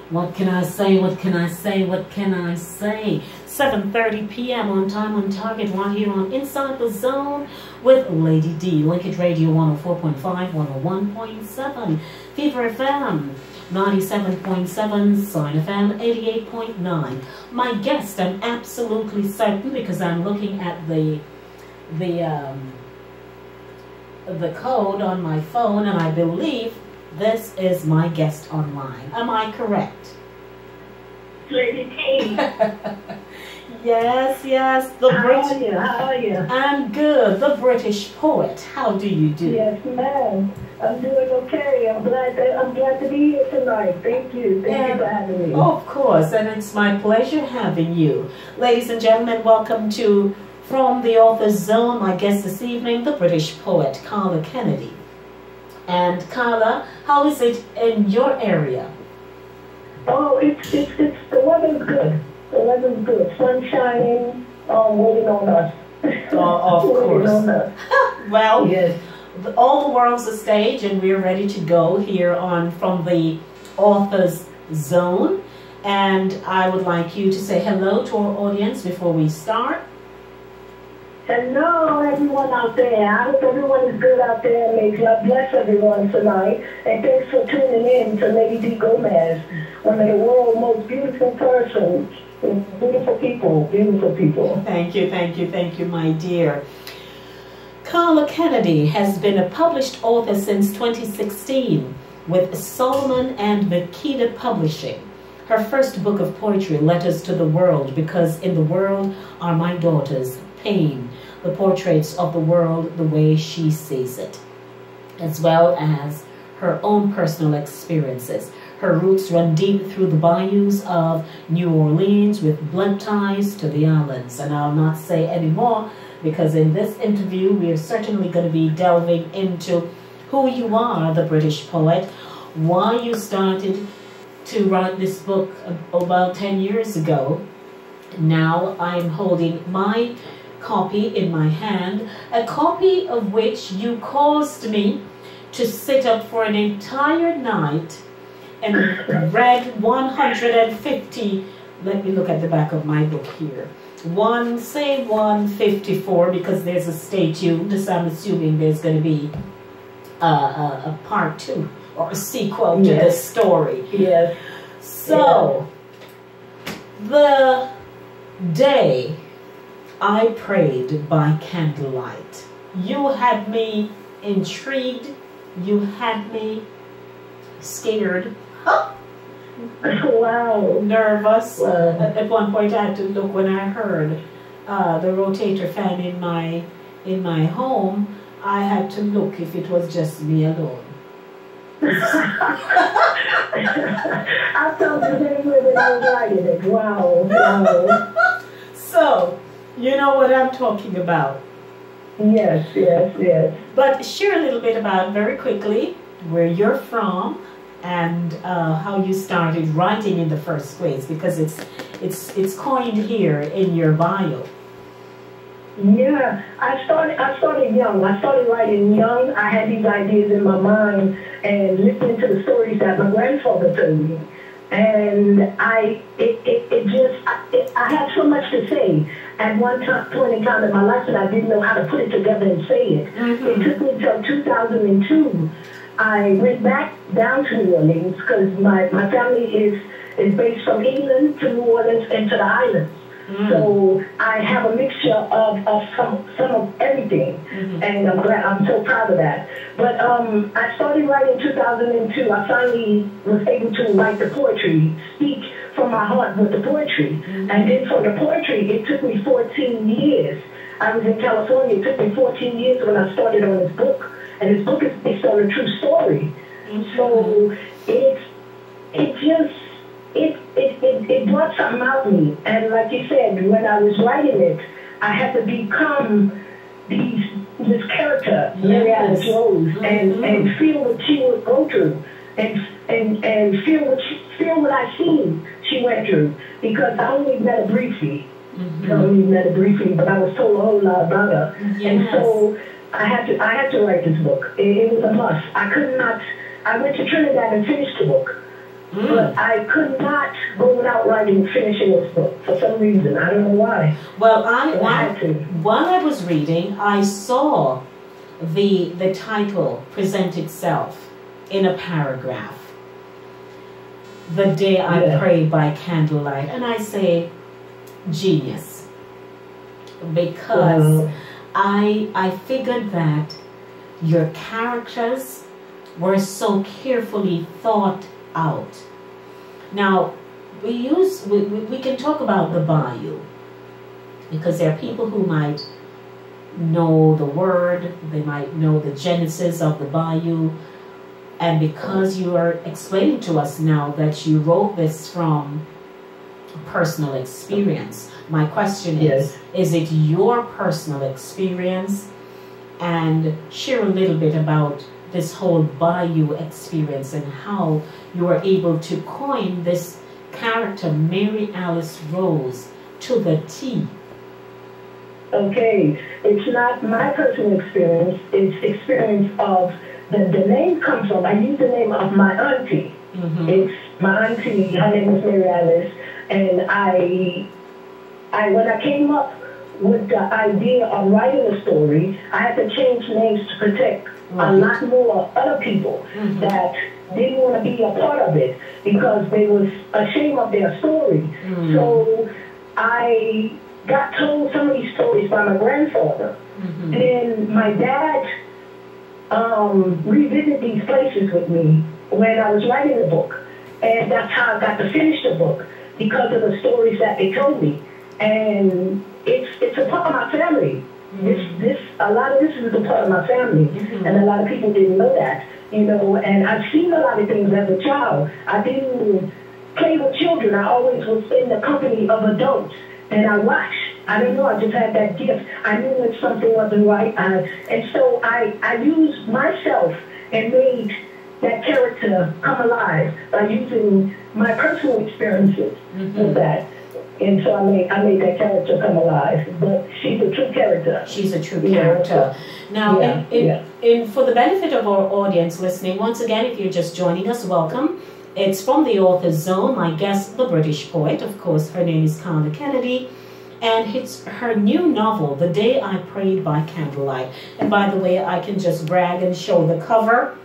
What can I say? What can I say? What can I say? 7:30 p.m. on time on target right here on Inside the Zone with Lady D. Linkage Radio 104.5, 101.7, Fever FM 97.7, Sign FM 88.9. My guest, I'm absolutely certain because I'm looking at the code on my phone, and I believe this is my guest online. Am I correct? Lady T. Yes. How are you? I'm good. The British poet. How do you do? Yes, ma'am. I'm doing okay. I'm glad to be here tonight. Thank you. Thank you for having me. Of course, and it's my pleasure having you. Ladies and gentlemen, welcome to From the Author's Zone. My guest this evening, the British poet, Carla Kennedy. And Carla, how is it in your area? Oh, it's the weather's good. The weather's good. Sun shining, waiting on us. Of course. On us. Well, yes. All the world's a stage, and we're ready to go here on From the Author's Zone. And I would like you to say hello to our audience before we start. Hello, everyone out there. I hope everyone is good out there. May God bless everyone tonight. And thanks for tuning in to Lady D. Gomez, one of the world's most beautiful persons. Beautiful people. Thank you, my dear. Carla Kennedy has been a published author since 2016 with Solomon and Makeda Publishing. Her first book of poetry, Letters to the World, because in the world are my daughters, Pain, the portraits of the world the way she sees it, as well as her own personal experiences. Her roots run deep through the bayous of New Orleans with blood ties to the islands. And I'll not say any more because in this interview we are certainly going to be delving into who you are, the British poet, why you started to write this book about 10 years ago. Now I'm holding my copy in my hand, a copy of which you caused me to sit up for an entire night and read 150. Let me look at the back of my book here. 154, because there's a stay tuned, so I'm assuming there's going to be a part 2 or a sequel to this story. Yes. So, the day I prayed by candlelight, you had me intrigued, you had me scared, wow, nervous. At one point I had to look when I heard the rotator fan in my home. I had to look if it was just me alone. I felt the same way when I was writing it. Wow. So, you know what I'm talking about. Yes. But share a little bit about, very quickly, where you're from and how you started writing in the first place, because it's coined here in your bio. Yeah, I started young. I started writing young. I had these ideas in my mind and listening to the stories that my grandfather told me. And I had so much to say at one point in time in my life, and I didn't know how to put it together and say it. Mm-hmm. It took me until 2002. I went back down to New Orleans because my family is based from England to New Orleans and to the islands. So I have a mixture of some of everything, and I'm so proud of that. But I started writing in 2002. I finally was able to write the poetry, speak from my heart with the poetry. And then from the poetry, it took me 14 years. I was in California. It took me 14 years when I started on this book. And this book is based on a true story. So it brought something out of me. And like you said, when I was writing it, I had to become this character, Mary Alice Rose, and feel what she would go through, and feel what I seen she went through, because I only met her briefly. But I was told a whole lot about her. And so I had to write this book. It was a must. I went to Trinidad and finished the book. but I could not go without finishing this book for some reason. I don't know why. Well, while I was reading, I saw the title present itself in a paragraph. The Day I Prayed by Candlelight. And I say, genius. Because I figured that your characters were so carefully thought out. Now, we can talk about the bayou, because there are people who might know the word, they might know the genesis of the bayou, and because you are explaining to us now that you wrote this from personal experience, my question is it your personal experience? And share a little bit about this whole bayou experience and how you were able to coin this character, Mary Alice Rose, to the T. Okay, it's not my personal experience, it's experience of, the name comes from, I use the name of my auntie. It's my auntie, her name is Mary Alice, and I when I came up with the idea of writing a story, I had to change names to protect a lot more other people that didn't want to be a part of it because they was ashamed of their story. So I got told some of these stories by my grandfather. Then my dad revisited these places with me when I was writing the book. And that's how I got to finish the book, because of the stories that they told me. And it's a part of my family. A lot of this is a part of my family, and a lot of people didn't know that, you know. And I've seen a lot of things as a child. I didn't play with children. I always was in the company of adults, and I watched. I don't know. I just had that gift. I knew when something wasn't right, and so I used myself and made that character come alive by using my personal experiences with that. And so I made that character come alive. But she's a true character. She's a true character. Now, for the benefit of our audience listening, once again, if you're just joining us, welcome. It's from the Author's Zone. My guest, the British poet, of course, her name is Carla Kennedy. And it's her new novel, The Day I Prayed by Candlelight. And by the way, I can just brag and show the cover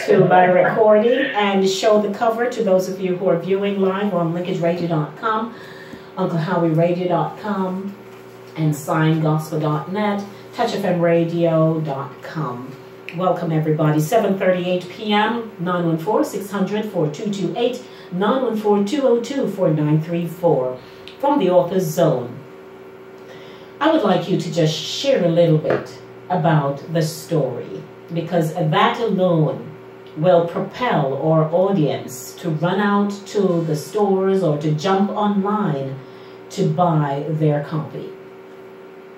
to my recording, and show the cover to those of you who are viewing live on linkageradio.com, unclehowieradio.com, and signgospel.net, touchfmradio.com. Welcome everybody. 7:38 p.m. 914-600-4228, 914-202-4934 from the Author's Zone. I would like you to just share a little bit about the story, because that alone will propel our audience to run out to the stores or to jump online to buy their copy.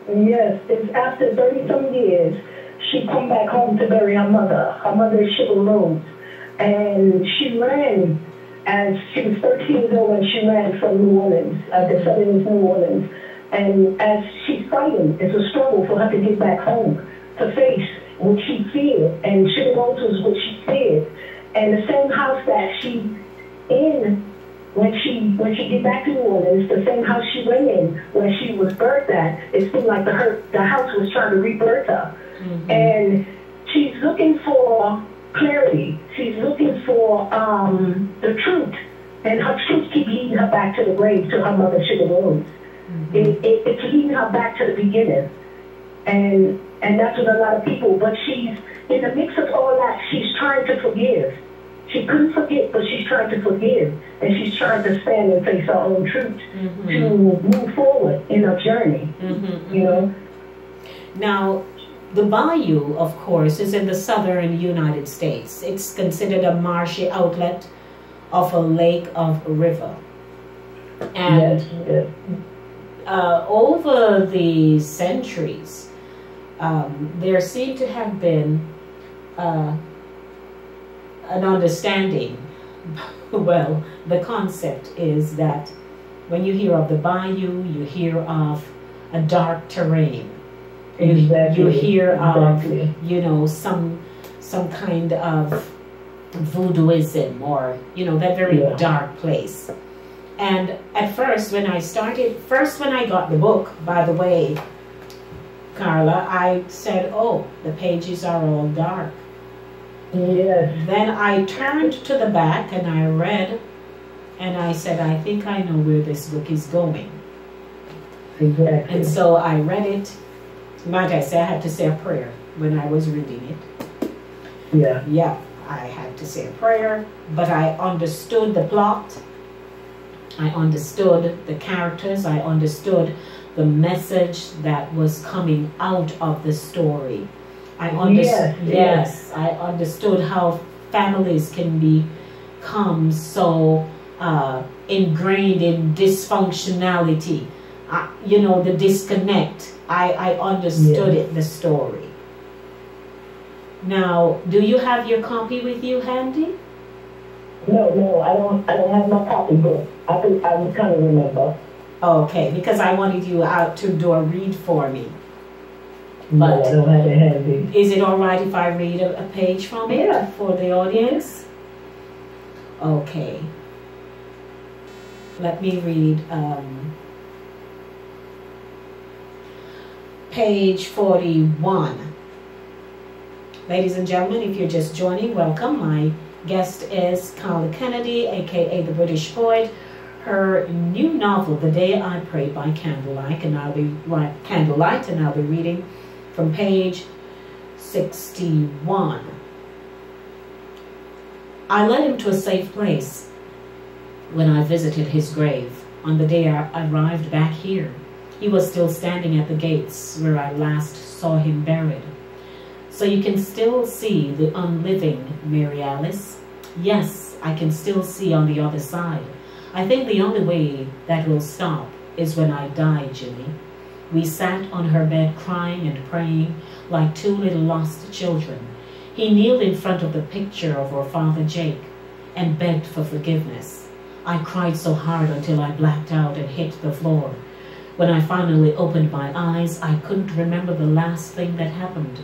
Yes, it's after 30-some years, she come back home to bury her mother. Her mother is Sugar Rose. And she ran, as she was 13 years old when she ran from New Orleans, the southern New Orleans. And as she's fighting, it's a struggle for her to get back home, to face what she feared, and Sugar Rose was what she feared. And the same house that she in when she get back to New Orleans, the same house she went in when she was birthed at, it seemed like the house was trying to rebirth her. And she's looking for clarity. She's looking for the truth, and her truth keeps leading her back to the grave, to her mother Sugar Rose. It's leading her back to the beginning. And that's what a lot of people, but she's, in the mix of all that, she's trying to forgive. She couldn't forget, but she's trying to forgive. And she's trying to stand and face her own truth to move forward in her journey, you know. Now, the bayou, of course, is in the southern United States. It's considered a marshy outlet of a lake of a river. And over the centuries, there seemed to have been an understanding. Well, the concept is that when you hear of the bayou, you hear of a dark terrain. You hear of, you know, some kind of voodooism, or, you know, that very dark place. And at first, when I got the book, by the way, Carla, I said, oh, the pages are all dark. Yes. Then I turned to the back and I read, and I said, I think I know where this book is going. Exactly. And so I read it. Might I say, I had to say a prayer when I was reading it. Yeah. Yeah, I had to say a prayer, but I understood the plot. I understood the characters. I understood the message that was coming out of the story. I understood how families can become so ingrained in dysfunctionality. You know, the disconnect. I understood it, the story. Now, do you have your copy with you handy? No, I don't have my copy book. I kind of remember. Okay, because I wanted you out to do a read for me. But no, I don't have it handy. Is it all right if I read a page from it for the audience? Okay. Let me read page 41. Ladies and gentlemen, if you're just joining, welcome. My guest is Carla Kennedy, aka the British poet. Her new novel, The Day I Prayed by Candlelight, and I'll be reading from page 61. I led him to a safe place when I visited his grave. On the day I arrived back here, he was still standing at the gates where I last saw him buried. So you can still see the unliving Mary Alice? Yes, I can still see on the other side. I think the only way that will stop is when I die, Jimmy. We sat on her bed crying and praying like two little lost children. He kneeled in front of the picture of our father Jake and begged for forgiveness. I cried so hard until I blacked out and hit the floor. When I finally opened my eyes, I couldn't remember the last thing that happened.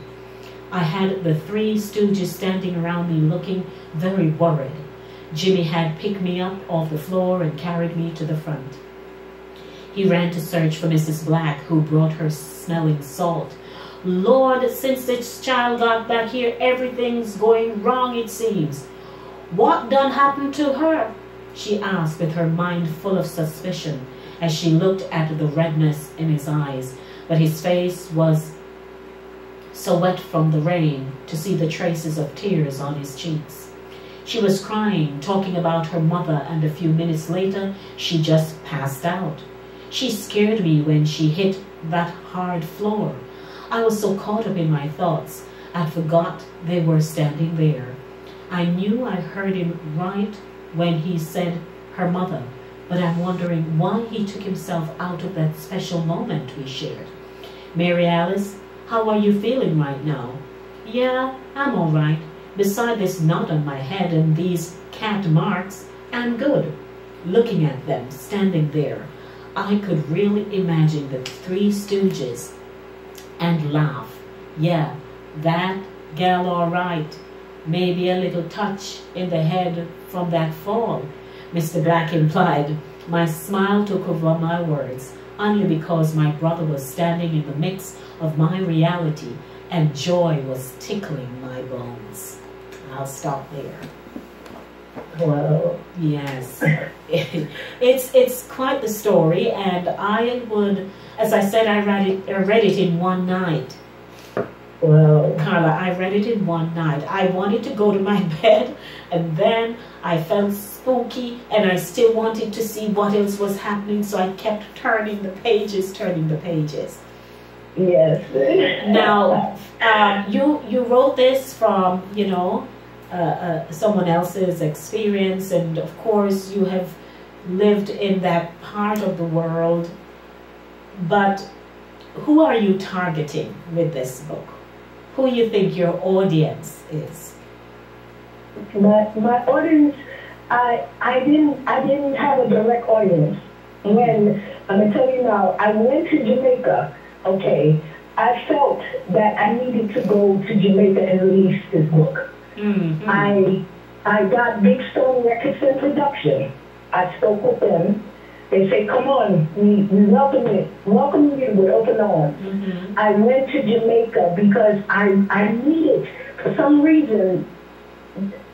I had the three stooges standing around me looking very worried. Jimmy had picked me up off the floor and carried me to the front. He ran to search for Mrs. Black, who brought her smelling salt. Lord, since this child got back here, everything's going wrong, it seems. What done happened to her? She asked with her mind full of suspicion as she looked at the redness in his eyes, but his face was so wet from the rain to see the traces of tears on his cheeks. She was crying, talking about her mother, and a few minutes later, she just passed out. She scared me when she hit that hard floor. I was so caught up in my thoughts, I forgot they were standing there. I knew I heard him right when he said her mother, but I'm wondering why he took himself out of that special moment we shared. Mary Alice, how are you feeling right now? Yeah, I'm all right. Beside this knot on my head and these cat marks, I'm good. Looking at them, standing there, I could really imagine the three stooges and laugh. Yeah, that gal all right. Maybe a little touch in the head from that fall, Mr. Black implied. My smile took over my words, only because my brother was standing in the midst of my reality and joy was tickling my bones. I'll stop there. Wow. Yes. It's quite the story, and I would, as I said, I read it in one night. Wow. Carla, I read it in one night. I wanted to go to my bed, and then I felt spooky, and I still wanted to see what else was happening, so I kept turning the pages. Yes. Now, you wrote this from, you know, someone else's experience, and of course you have lived in that part of the world, but who are you targeting with this book? Who you think your audience is? My audience, I didn't have a direct audience. When, I'm going to tell you now, I went to Jamaica, okay, I felt that I needed to go to Jamaica and release this book. Mm-hmm. I got Big Stone Records and Production. I spoke with them. They say, come on, we welcome you with open arms. Mm-hmm. I went to Jamaica because I needed, for some reason,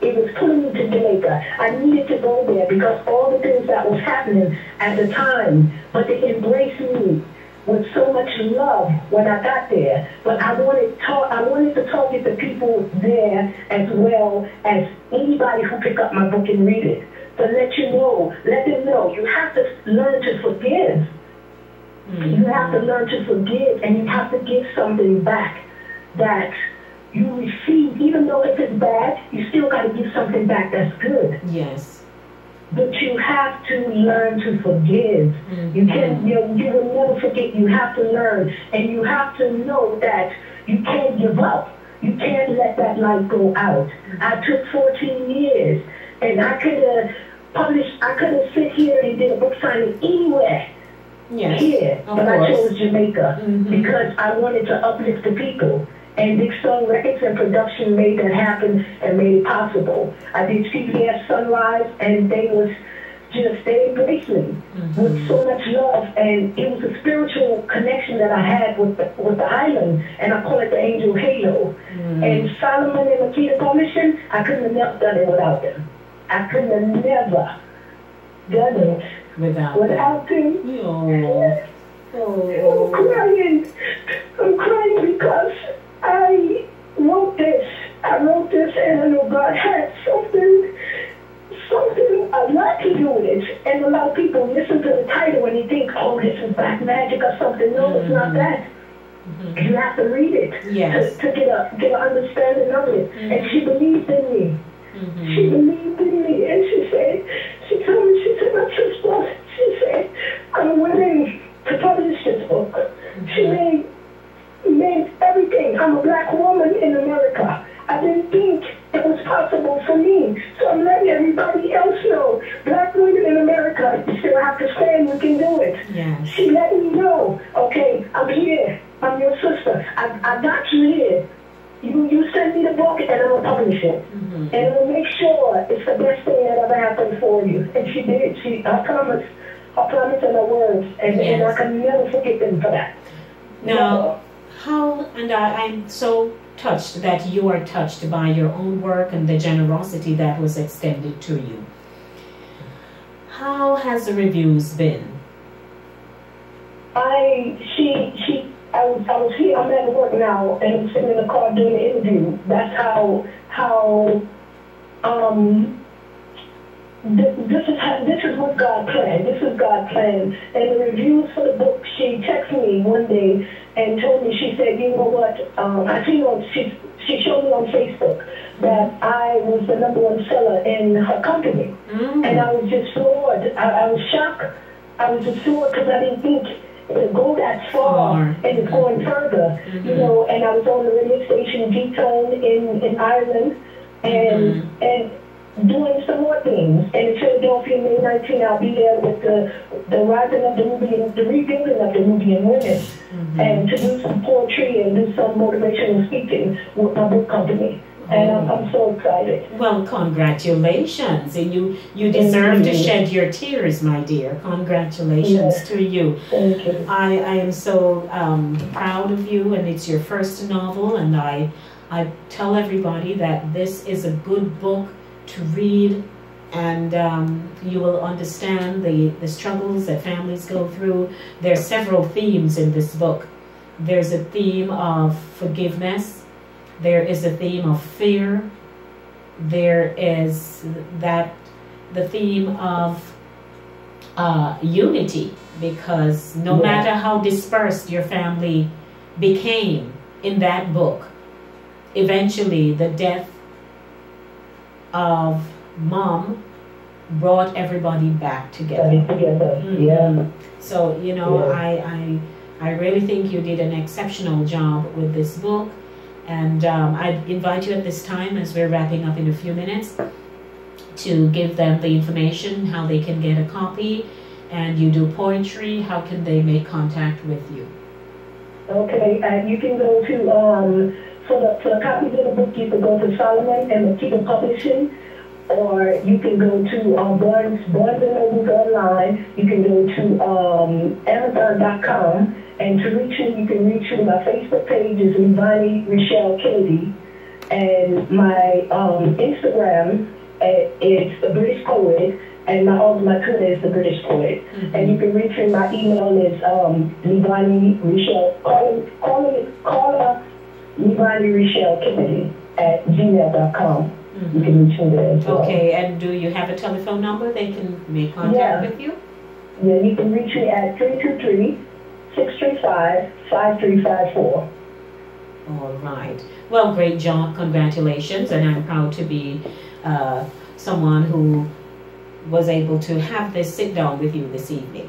it was pulling me to Jamaica. I needed to go there because all the things that was happening at the time, but they embraced me with so much love when I got there. But I wanted to target the people there as well as anybody who pick up my book and read it. To let them know, you have to learn to forgive. Mm-hmm. You have to learn to forgive, and you have to give something back that you receive. Even though if it's bad, you still got to give something back that's good. Yes. But you have to learn to forgive. Mm-hmm. You will never forget. You have to learn, and you have to know that you can't give up. You can't let that light go out. I took 14 years, and I could have sit here and did a book signing anywhere. Yes, here, but I chose Jamaica because I wanted to uplift the people. And Big Stone Records and Production made that happen and made it possible. I did CBS Sunrise, and they embraced me with so much love, and it was a spiritual connection that I had with the island, and I call it the Angel Halo. And Solomon and Makita Publishing, I couldn't have never done it without them. I couldn't have never done it without them. Oh. I'm crying because I wrote this. And I know God had something a lot to do with it. And a lot of people listen to the title and they think, oh, this is black magic or something. No, it's not that. You have to read it to get an understanding of it. And she believed in me. She believed in me, and she told me, she said, my sister, she said, I'm willing to publish this book. She made everything. I'm a black woman in America. I didn't think it was possible for me. So I'm letting everybody else know, black women in America, you still have to stand, you can do it. Yes. She let me know, okay, I'm here. I'm your sister. I got you here. You send me the book and I'm going to publish it. And I'll make sure it's the best thing that ever happened for you. And she did. I promise and her words. And I can never forget them for that. Now, I'm so touched that you are touched by your own work and the generosity that was extended to you. How has the reviews been? I was here, I'm at work now, and I'm sitting in the car doing the interview. That's this is what God planned. This is God planned. And the reviews for the book, she texted me one day and told me, she said, you know what, she showed me on Facebook that I was the #1 seller in her company. And I was just floored. I was shocked. I was just floored because I didn't think to go that far and it's going further, you know. And I was on the radio station G-Tone in Ireland and doing some more things. And in Philadelphia, May 19, I'll be there with the rising of the Nubian, the rebuilding of the Nubian women, and to do some poetry and do some motivational speaking with my book company. And I'm so excited. Well, congratulations. And you deserve to shed your tears, my dear. Congratulations to you. Thank you. I am so proud of you, and it's your first novel. And I tell everybody that this is a good book to read, and you will understand the struggles that families go through. There are several themes in this book. There's a theme of forgiveness. There is a theme of fear. There is the theme of unity, because no matter how dispersed your family became in that book, eventually the death of Mom brought everybody back together. So, you know, I really think you did an exceptional job with this book. And I invite you at this time, as we're wrapping up in a few minutes, to give them the information, how they can get a copy. And you do poetry, how can they make contact with you? Okay, you can go to, for the copies of the book, you can go to Solomon and Makita Publishing or you can go to Barnes and Noble online. You can go to Amazon.com, and to reach me, you can reach me. My Facebook page is Livani Rochelle Kennedy, and my Instagram is the British Poet, and my Twitter is the British Poet. And you can reach me. My email is Livani Rochelle. Call her Livani Rochelle Kennedy at gmail.com. You can reach me there as well. Okay, and do you have a telephone number they can make contact with you? Yeah, you can reach me at 323-635-5354. All right. Well, great job. Congratulations. And I'm proud to be someone who was able to have this sit down with you this evening.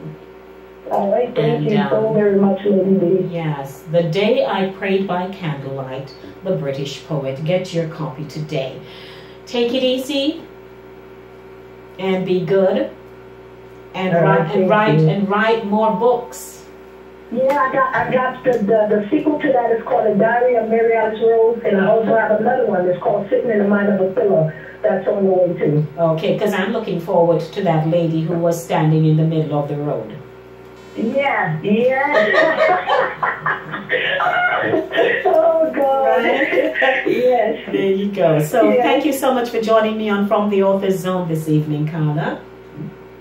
All right. Thank you so very much, Lady. Yes. The Day I Prayed by Candlelight, the British Poet. Get your copy today. Take it easy and be good and write more books. Yeah, I got the sequel to that is called A Diary of Mary Alice Rose, and I also have another one that's called Sitting in the Mind of a Pillow. That's on the way too. Okay, because I'm looking forward to that lady who was standing in the middle of the road. Yeah. Oh, God. Right? Yes. There you go. So thank you so much for joining me on From the Author's Zone this evening, Carla.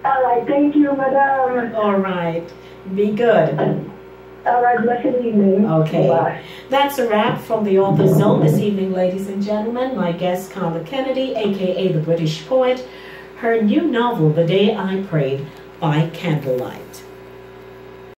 All right. Thank you, madam. All right. Be good. All right. Blessed evening. Okay. Bye. That's a wrap from the Author's Zone this evening, ladies and gentlemen. My guest, Carla Kennedy, a.k.a. the British Poet. Her new novel, The Day I Prayed by Candlelight.